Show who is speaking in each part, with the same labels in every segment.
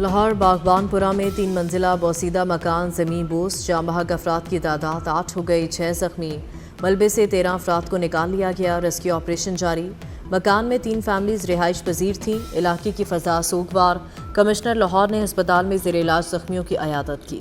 Speaker 1: لاہور باغبانپورہ میں 3 منزلہ بوسیدہ مکان زمین بوس، جاں بحق افراد کی تعداد 8 ہو گئی، 6 زخمی، ملبے سے 13 افراد کو نکال لیا گیا، ریسکیو آپریشن جاری۔ مکان میں 3 فیملیز رہائش پذیر تھیں، علاقے کی فضا سوگوار۔ کمشنر لاہور نے ہسپتال میں زیر علاج زخمیوں کی عیادت کی۔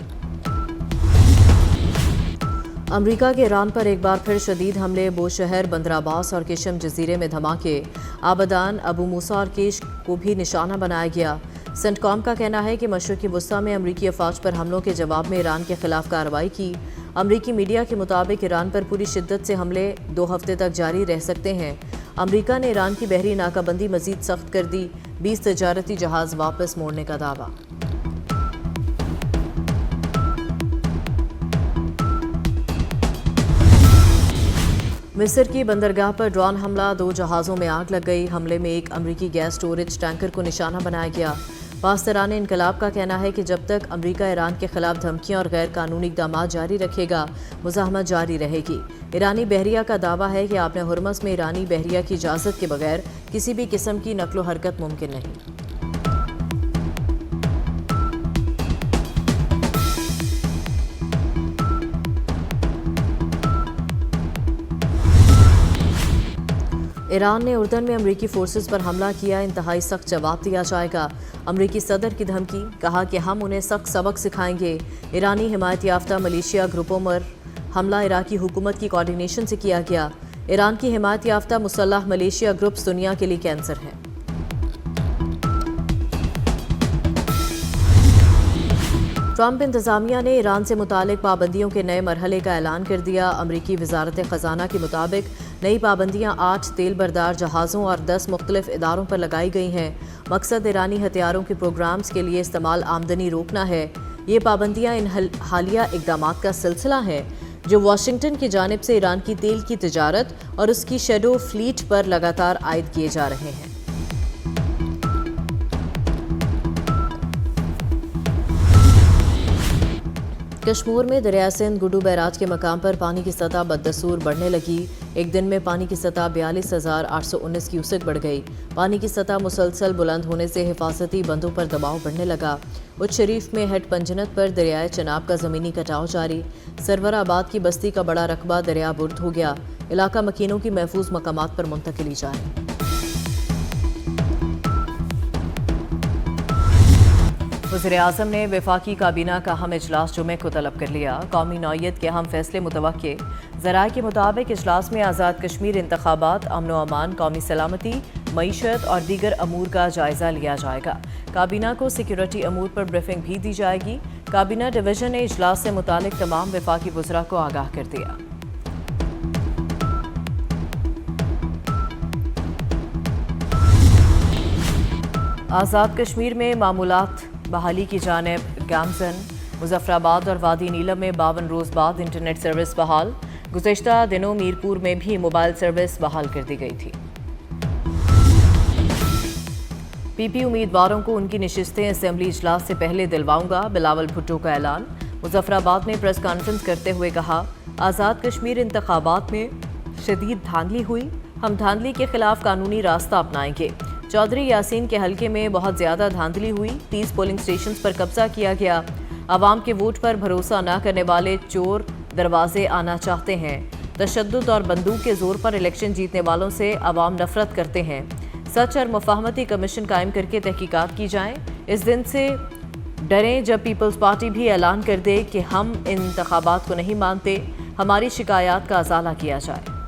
Speaker 1: امریکہ کے ایران پر ایک بار پھر شدید حملے، بوشہر، بندر عباس اور کشم جزیرے میں دھماکے، آبادان، ابو موسیٰ اور کیش کو بھی نشانہ بنایا گیا۔ سینٹکام کا کہنا ہے کہ مشرقی وسطی میں امریکی افواج پر حملوں کے جواب میں ایران کے خلاف کارروائی کی۔ امریکی میڈیا کے مطابق ایران پر پوری شدت سے حملے 2 ہفتے تک جاری رہ سکتے ہیں۔ امریکہ نے ایران کی بحری ناکہ بندی مزید سخت کر دی، 20 تجارتی جہاز واپس موڑنے کا دعویٰ۔ مصر کی بندرگاہ پر ڈرون حملہ، 2 جہازوں میں آگ لگ گئی۔ حملے میں ایک امریکی گیس سٹوریج ٹینکر کو نشانہ بنایا گیا۔ پاسداران انقلاب کا کہنا ہے کہ جب تک امریکہ ایران کے خلاف دھمکیاں اور غیر قانونی اقدامات جاری رکھے گا، مزاحمت جاری رہے گی۔ ایرانی بحریہ کا دعویٰ ہے کہ آبِ ہرمز میں ایرانی بحریہ کی اجازت کے بغیر کسی بھی قسم کی نقل و حرکت ممکن نہیں۔ ایران نے اردن میں امریکی فورسز پر حملہ کیا، انتہائی سخت جواب دیا جائے گا۔ امریکی صدر کی دھمکی، کہا کہ ہم انہیں سخت سبق سکھائیں گے۔ ایرانی حمایت یافتہ ملیشیا گروپوں پر حملہ عراقی حکومت کی کوارڈینیشن سے کیا گیا۔ ایران کی حمایت یافتہ مسلح ملیشیا گروپس دنیا کے لیے کینسر ہیں۔ ٹرمپ انتظامیہ نے ایران سے متعلق پابندیوں کے نئے مرحلے کا اعلان کر دیا۔ امریکی وزارت خزانہ کے مطابق نئی پابندیاں 8 تیل بردار جہازوں اور 10 مختلف اداروں پر لگائی گئی ہیں۔ مقصد ایرانی ہتھیاروں کے پروگرامز کے لیے استعمال آمدنی روکنا ہے۔ یہ پابندیاں ان حالیہ اقدامات کا سلسلہ ہے جو واشنگٹن کی جانب سے ایران کی تیل کی تجارت اور اس کی شیڈو فلیٹ پر لگاتار عائد کیے جا رہے ہیں۔ کشمیر میں دریائے سندھ گڈو بیراج کے مقام پر پانی کی سطح بدستور بڑھنے لگی۔ ایک دن میں پانی کی سطح 42,819 کیوسک بڑھ گئی۔ پانی کی سطح مسلسل بلند ہونے سے حفاظتی بندوں پر دباؤ بڑھنے لگا۔ اچھ شریف میں ہیڈ پنجنت پر دریائے چناب کا زمینی کٹاؤ جاری۔ سرور آباد کی بستی کا بڑا رقبہ دریا برد ہو گیا۔ علاقہ مکینوں کی محفوظ مقامات پر منتقلی جاری۔ وزیراعظم نے وفاقی کابینہ کا اہم اجلاس جمعے کو طلب کر لیا۔ قومی نوعیت کے اہم فیصلے متوقع۔ ذرائع کے مطابق اجلاس میں آزاد کشمیر انتخابات، امن و امان، قومی سلامتی، معیشت اور دیگر امور کا جائزہ لیا جائے گا۔ کابینہ کو سیکیورٹی امور پر بریفنگ بھی دی جائے گی۔ کابینہ ڈویژن نے اجلاس سے متعلق تمام وفاقی وزراء کو آگاہ کر دیا۔ آزاد کشمیر میں معمولات بحالی کی جانب گامزن۔ مظفرآباد اور وادی نیلم میں 52 روز بعد انٹرنیٹ سروس بحال۔ گزشتہ دنوں میرپور میں بھی موبائل سروس بحال کر دی گئی تھی۔ پی پی امیدواروں کو ان کی نشستیں اسمبلی اجلاس سے پہلے دلواؤں گا، بلاول بھٹو کا اعلان۔ مظفرآباد میں پریس کانفرنس کرتے ہوئے کہا، آزاد کشمیر انتخابات میں شدید دھاندلی ہوئی، ہم دھاندلی کے خلاف قانونی راستہ اپنائیں گے۔ چودھری یاسین کے حلقے میں بہت زیادہ دھاندلی ہوئی، 30 پولنگ سٹیشنز پر قبضہ کیا گیا۔ عوام کے ووٹ پر بھروسہ نہ کرنے والے چور دروازے آنا چاہتے ہیں۔ تشدد اور بندوق کے زور پر الیکشن جیتنے والوں سے عوام نفرت کرتے ہیں۔ سچ اور مفاہمتی کمیشن قائم کر کے تحقیقات کی جائیں۔ اس دن سے ڈریں جب پیپلز پارٹی بھی اعلان کر دے کہ ہم ان انتخابات کو نہیں مانتے، ہماری شکایات کا ازالہ کیا جائے۔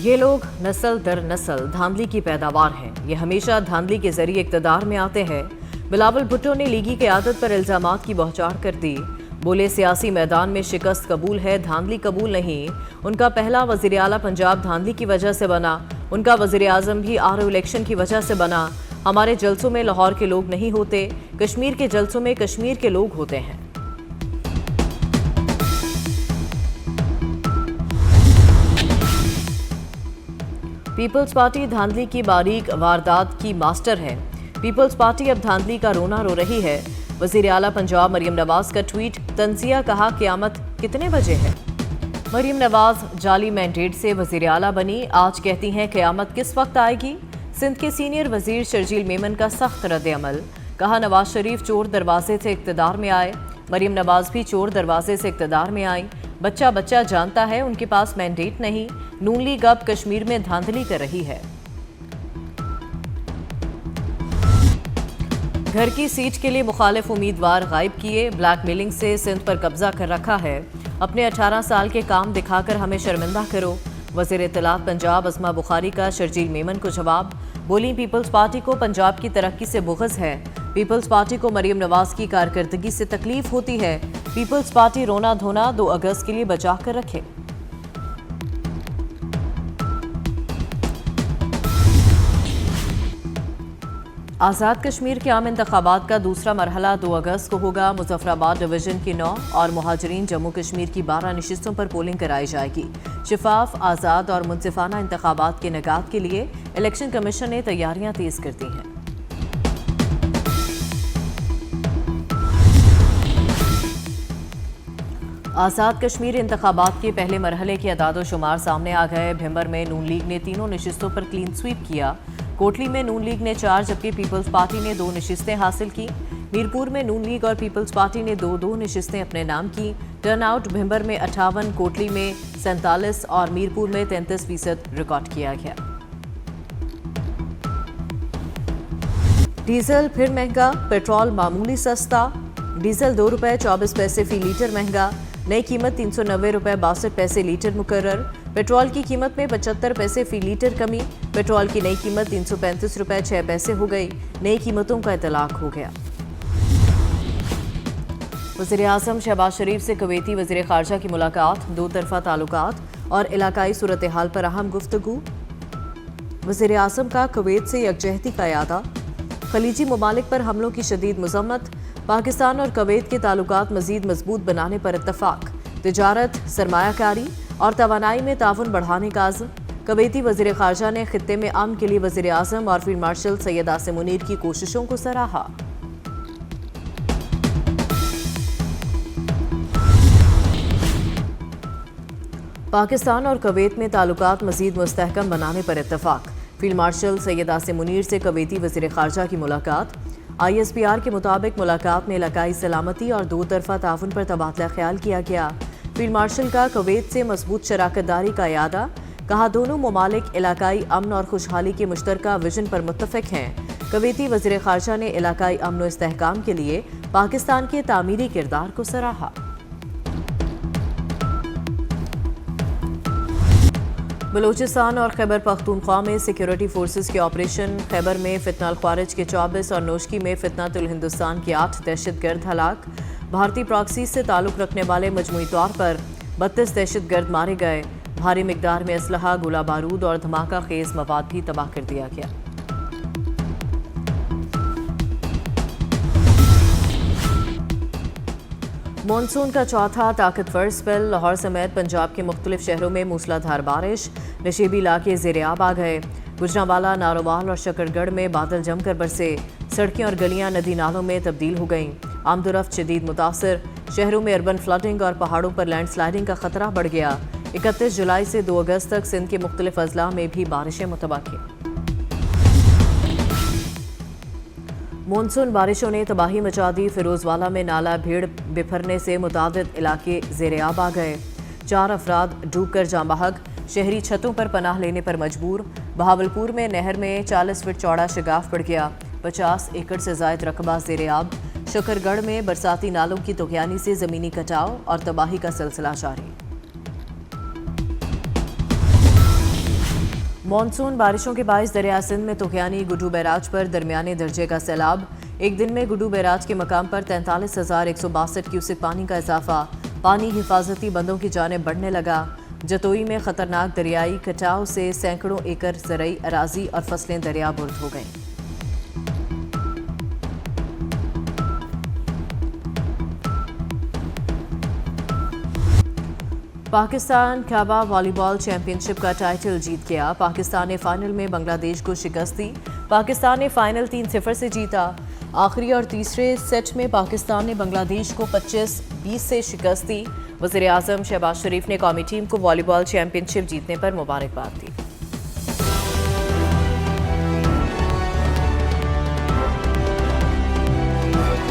Speaker 1: یہ لوگ نسل در نسل دھاندلی کی پیداوار ہیں، یہ ہمیشہ دھاندلی کے ذریعے اقتدار میں آتے ہیں۔ بلاول بھٹو نے لیگی قیادت پر الزامات کی بوچھاڑ کر دی۔ بولے، سیاسی میدان میں شکست قبول ہے، دھاندلی قبول نہیں۔ ان کا پہلا وزیر اعلیٰ پنجاب دھاندلی کی وجہ سے بنا، ان کا وزیر اعظم بھی آر الیکشن کی وجہ سے بنا۔ ہمارے جلسوں میں لاہور کے لوگ نہیں ہوتے، کشمیر کے جلسوں میں کشمیر کے لوگ ہوتے ہیں۔ پیپلز پارٹی دھاندلی کی باریک واردات کی ماسٹر ہے۔ پیپلز پارٹی اب دھاندلی کا رونا رو رہی ہے۔ وزیر اعلیٰ پنجاب مریم نواز کا ٹویٹ، تنزیہ، کہا قیامت کتنے بجے ہے؟ مریم نواز جعلی مینڈیٹ سے وزیر اعلیٰ بنی، آج کہتی ہیں قیامت کس وقت آئے گی؟ सिंध के सीनियर वजीर शर्जील मेमन का सख्त रद्द-ए-अमल, कहा नवाज शरीफ चोर दरवाजे से इक़्तिदार में आए, मरीम नवाज भी चोर दरवाजे से इक़्तिदार में आई। बच्चा बच्चा जानता है उनके पास मैंडेट नहीं, नून लीग अब कश्मीर में धांधली कर रही है। घर की सीट के लिए मुखालिफ उम्मीदवार गायब किए, ब्लैकमेलिंग से सिंध पर कब्जा कर रखा है। अपने 18 साल के काम दिखाकर हमें शर्मिंदा करो। वज़ीर इत्तलात पंजाब अस्मा बुखारी का शर्जील मेमन को जवाब, बोली पीपल्स पार्टी को पंजाब की तरक्की से बुग़्ज़ है। पीपल्स पार्टी को मरीम नवाज की कारकर्दगी से तकलीफ होती है। पीपल्स पार्टी रोना धोना 2 अगस्त के लिए बचा कर रखे। आज़ाद कश्मीर के आम इंतखाबात का दूसरा मरहला 2 अगस्त को होगा। मुजफ्फराबाद डिवीजन की 9 और मुहाजिरीन जम्मू कश्मीर की 12 नशिस्तों पर पोलिंग कराई जाएगी। शफाफ, आज़ाद और मुनसिफाना इंतखाबात के निगात के लिए इलेक्शन कमीशन ने तैयारियां तेज कर दी हैं। आज़ाद कश्मीर इंतखाबात के पहले मरहले के अदाद-ओ-शुमार सामने आ गए। भिंबर में नून लीग ने 3 नशिस्तों पर क्लीन स्वीप किया। कोटली में नून लीग ने 4 जबकि पीपल्स पार्टी ने 2 नशिस्तें हासिल की। मीरपुर में नून लीग और पीपल्स पार्टी ने 2-2 नशिस्तें अपने नाम की। टर्नआउट भिंबर में 58, कोटली में 47 और मीरपुर में 33% रिकॉर्ड किया गया। डीजल फिर महंगा, पेट्रोल मामूली सस्ता। डीजल 2 रुपये 24 पैसे फी लीटर महंगा, नई कीमत 390 रुपये 62 पैसे लीटर मुकर्रर। पेट्रोल की कीमत में 75 पैसे फी लीटर कमी, पेट्रोल की नई कीमत 335 रुपये 6 पैसे हो गई। नई कीमतों का इतलाक हो गया। वज़ीर आज़म शहबाज शरीफ से कुवैती वज़ीर ख़ारजा की मुलाकात, 2 तरफ़ा ताल्लुकात और इलाकाई सूरत हाल पर अहम गुफ्तगू। वज़ीर आज़म का कुवैत से यकजहती का यादा, खलीजी ममालिक पर हमलों की शदीद मज़म्मत, पाकिस्तान और कुवैत के ताल्लुकात मज़ीद मजबूत बनाने पर इत्तफ़ाक, तिजारत, सरमायाकारी और तवानाई में ताउन बढ़ाने का आज़म। कुवैती वज़ीर ख़ारजा ने खित्ते में अमन के लिए वज़ीर आज़म और फील्ड मार्शल सैयद आसिम मुनीर की कोशिशों को सराहा। पाकिस्तान और कुवैत में ताल्लुकात मज़ीद मुस्तहकम बनाने पर इत्तफ़ाक, फील्ड मार्शल सैयद आसिम मुनीर से कुवैती वज़ीर ख़ारजा की मुलाकात। ISPR के मुताबिक मुलाकात में इलाकाई सलामती और 2 तरफ़ा ताउन पर तबादला ख्याल किया गया। फील्ड मार्शल का कुवैत से मजबूत शराकतदारी का यादा, कहा दोनों ममालिक इलाकाई अमन और खुशहाली के मुश्तरका विजन पर मुत्तफ़िक हैं। कुवैती वज़ीर ख़ारजा ने इलाकाई अमन व इस्तेहकाम के लिए पाकिस्तान के तामीरी किरदार को सराहा। बलूचिस्तान और खैबर पख्तूनख्वा में सिक्योरिटी फोर्सेस के ऑपरेशन। खैबर में फितना ख्वारिज के 24 और नोशकी में फितनातुल हिंदुस्तान के 8 दहशतगर्द हलाक। भारतीय प्रॉक्सी से ताल्लुक़ रखने वाले मजमूई तौर पर 32 दहशतगर्द मारे गए। भारी मिकदार में असलहा, गोला बारूद और धमाका खेज मवाद भी तबाह कर दिया गया। मॉनसून का चौथा ताकतवर स्पेल। लाहौर समेत पंजाब के मुख्तलिफ शहरों में मूसलाधार बारिश, नशीबी इलाके ज़ेर-ए-आब आ गए। गुजरांवाला, नारोवाल और शकरगढ़ में बादल जमकर बरसे। सड़कें और गलियां नदी नालों में तब्दील हो गईं। आमदोरफ्त शदीद मुतासर। शहरों में अर्बन फ्लडिंग और पहाड़ों पर लैंडस्लाइडिंग का खतरा बढ़ गया। 31 जुलाई से 2 अगस्त तक सिंध के मुख्तलिफ अजला में भी बारिशें मुतवक्किल। मानसून बारिशों ने तबाही मचा दी। फिरोजवाला में नाला भीड़ बिफरने से मुतादिद इलाके ज़ेर-ए-आब आ गए। 4 अफराद डूब कर जाँ बहक, शहरी छतों पर पनाह लेने पर मजबूर। बहावलपुर में नहर में 40 फीट चौड़ा शगाफ पड़ गया। 50 एकड़ से ज़ायद रकबा ज़ेर-ए-आब। शकरगढ़ में बरसाती नालों की तुग़यानी से ज़मीनी कटाव और तबाही का सिलसिला जारी। मानसून बारिशों के बाइस दरिया सिंध में तुग़यानी गुड्डू बैराज पर दरमियाने दर्जे का सैलाब। एक दिन में गुड्डू बैराज के मकाम पर 43,162 क्यूसेक पानी का इजाफा। पानी हिफाजती बंदों की जानिब बढ़ने लगा। जतोई में खतरनाक दरियाई कटाव से सैकड़ों एकड़ ज़रई अराजी और फसलें दरियाबुर्द हो गईं। पाकिस्तान काबा वॉलीबॉल चैंपियनशिप का टाइटल जीत गया। पाकिस्तान ने फाइनल में बांग्लादेश को शिकस्त दी। पाकिस्तान ने फाइनल 3-0 से जीता। आखिरी और तीसरे सेट में पाकिस्तान ने बांग्लादेश को 25-20 से शिकस्त दी। वज़ीर आज़म शहबाज शरीफ ने कौमी टीम को वॉलीबॉल चैंपियनशिप जीतने पर मुबारकबाद दी।